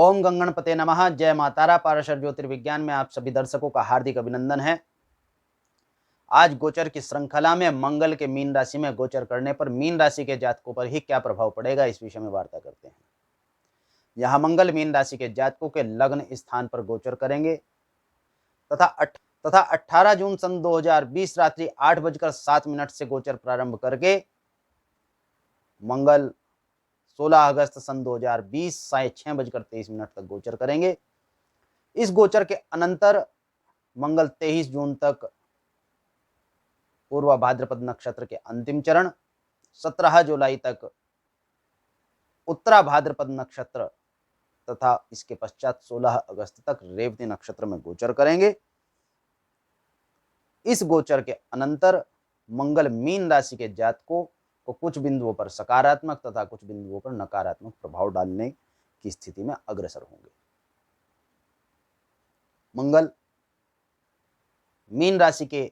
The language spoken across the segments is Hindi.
ओम गंगणपते नमः। जय मातारा। पाराशर ज्योतिर्विज्ञान में आप सभी दर्शकों का हार्दिक अभिनंदन है। आज गोचर की श्रृंखला में मंगल के मीन राशि में गोचर करने पर मीन राशि के जातकों पर ही क्या प्रभाव पड़ेगा, इस विषय में वार्ता करते हैं। यह मंगल मीन राशि के जातकों के लग्न स्थान पर गोचर करेंगे तथा 18 जून सन 2020 रात्रि 8:07 से गोचर प्रारंभ करके मंगल 16 अगस्त सन 2020 साय 6:23 तक गोचर करेंगे। इस गोचर के अनंतर मंगल 23 जून तक पूर्व भाद्रपद नक्षत्र के अंतिम चरण, 17 जुलाई तक उत्तरा भाद्रपद नक्षत्र तथा इसके पश्चात 16 अगस्त तक रेवती नक्षत्र में गोचर करेंगे। इस गोचर के अनंतर मंगल मीन राशि के जातकों को कुछ बिंदुओं पर सकारात्मक तथा कुछ बिंदुओं पर नकारात्मक प्रभाव डालने की स्थिति में अग्रसर होंगे। मंगल मीन राशि के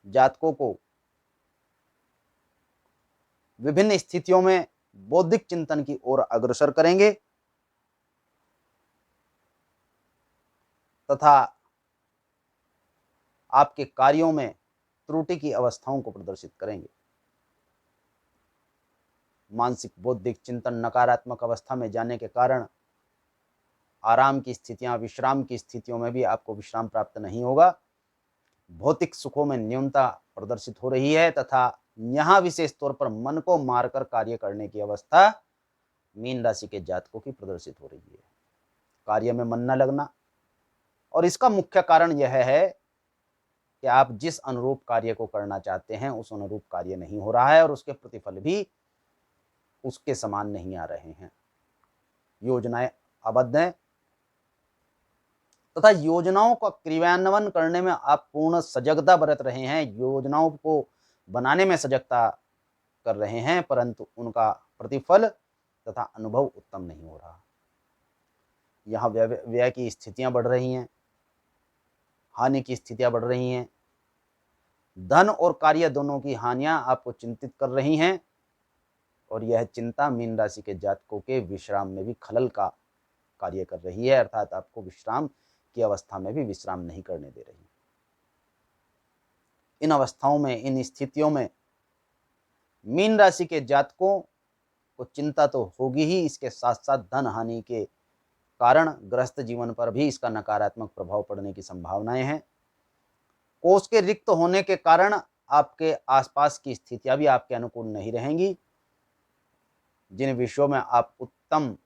जातकों को विभिन्न स्थितियों में बौद्धिक चिंतन की ओर अग्रसर करेंगे तथा आपके कार्यों में त्रुटि की अवस्थाओं को प्रदर्शित करेंगे। मानसिक बौद्धिक चिंतन नकारात्मक अवस्था में जाने के कारण आराम की स्थितियां, विश्राम की स्थितियों में भी आपको विश्राम प्राप्त नहीं होगा। भौतिक सुखों में न्यूनता प्रदर्शित हो रही है तथा यहां विशेष तौर पर मन को मारकर कार्य करने की अवस्था मीन राशि के जातकों की प्रदर्शित हो रही है। कार्य में मन न लगना, और इसका मुख्य कारण यह है कि आप जिस अनुरूप कार्य को करना चाहते हैं उस अनुरूप कार्य नहीं हो रहा है और उसके प्रतिफल भी उसके समान नहीं आ रहे हैं। योजनाएं अबद्ध हैं तथा योजनाओं का क्रियान्वयन करने में आप पूर्ण सजगता बरत रहे हैं, योजनाओं को बनाने में सजगता कर रहे हैं, परंतु उनका प्रतिफल तथा अनुभव उत्तम नहीं हो रहा। यहाँ व्यय की स्थितियां बढ़ रही हैं, हानि की स्थितियां बढ़ रही हैं, धन और कार्य दोनों की हानियां आपको चिंतित कर रही हैं और यह चिंता मीन राशि के जातकों के विश्राम में भी खलल का कार्य कर रही है, अर्थात आपको विश्राम की अवस्था में भी विश्राम नहीं करने दे रही। इन अवस्थाओं में, इन स्थितियों में मीन राशि के जातकों को चिंता तो होगी ही, इसके साथ साथ धन हानि के कारण ग्रस्त जीवन पर भी इसका नकारात्मक प्रभाव पड़ने की संभावनाएं हैं। कोष के रिक्त होने के कारण आपके आसपास की स्थितियां भी आपके अनुकूल नहीं रहेंगी। जिन विषयों में आप उत्तम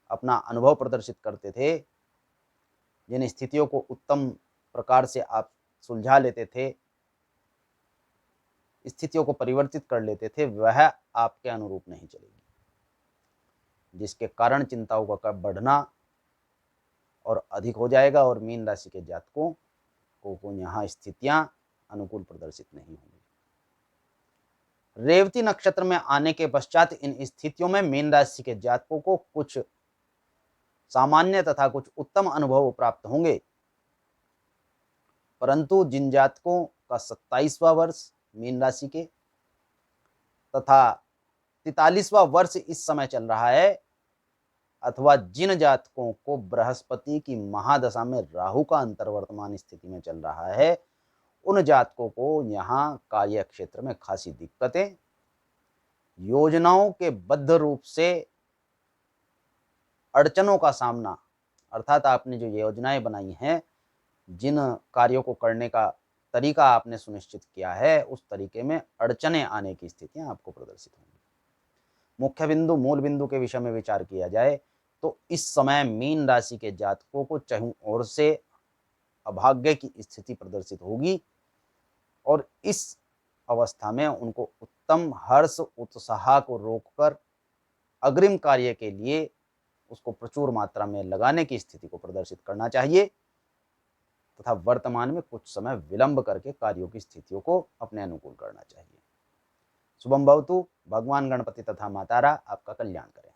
अपना अनुभव प्रदर्शित करते थे, जिन स्थितियों को उत्तम प्रकार से आप सुलझा लेते थे, स्थितियों को परिवर्तित कर लेते थे, वह आपके अनुरूप नहीं चलेगी, जिसके कारण चिंताओं का बढ़ना और अधिक हो जाएगा और मीन राशि के जातकों को यहाँ स्थितियां अनुकूल प्रदर्शित नहीं होंगी। रेवती नक्षत्र में आने के पश्चात इन स्थितियों में मीन राशि के जातकों को कुछ सामान्य तथा कुछ उत्तम अनुभव प्राप्त होंगे, परंतु जिन जातकों का 27वां वर्ष मीन राशि के तथा 43वां वर्ष इस समय चल रहा है, अथवा जिन जातकों को बृहस्पति की महादशा में राहु का अंतर्वर्तमान स्थिति में चल रहा है, उन जातकों को यहाँ कार्य क्षेत्र में खासी दिक्कतें, योजनाओं के बद्ध रूप से अड़चनों का सामना, अर्थात आपने जो योजनाएं बनाई हैं, जिन कार्यों को करने का तरीका आपने सुनिश्चित किया है, उस तरीके में अड़चनें आने की स्थितियां आपको प्रदर्शित होंगी। मुख्य बिंदु, मूल बिंदु के विषय में विचार किया जाए तो इस समय मीन राशि के जातकों को चहुं ओर से अभाग्य की स्थिति प्रदर्शित होगी और इस अवस्था में उनको उत्तम हर्ष उत्साह को रोककर अग्रिम कार्य के लिए उसको प्रचुर मात्रा में लगाने की स्थिति को प्रदर्शित करना चाहिए तथा वर्तमान में कुछ समय विलंब करके कार्यों की स्थितियों को अपने अनुकूल करना चाहिए। शुभम भवतु। भगवान गणपति तथा मातारा आपका कल्याण करें।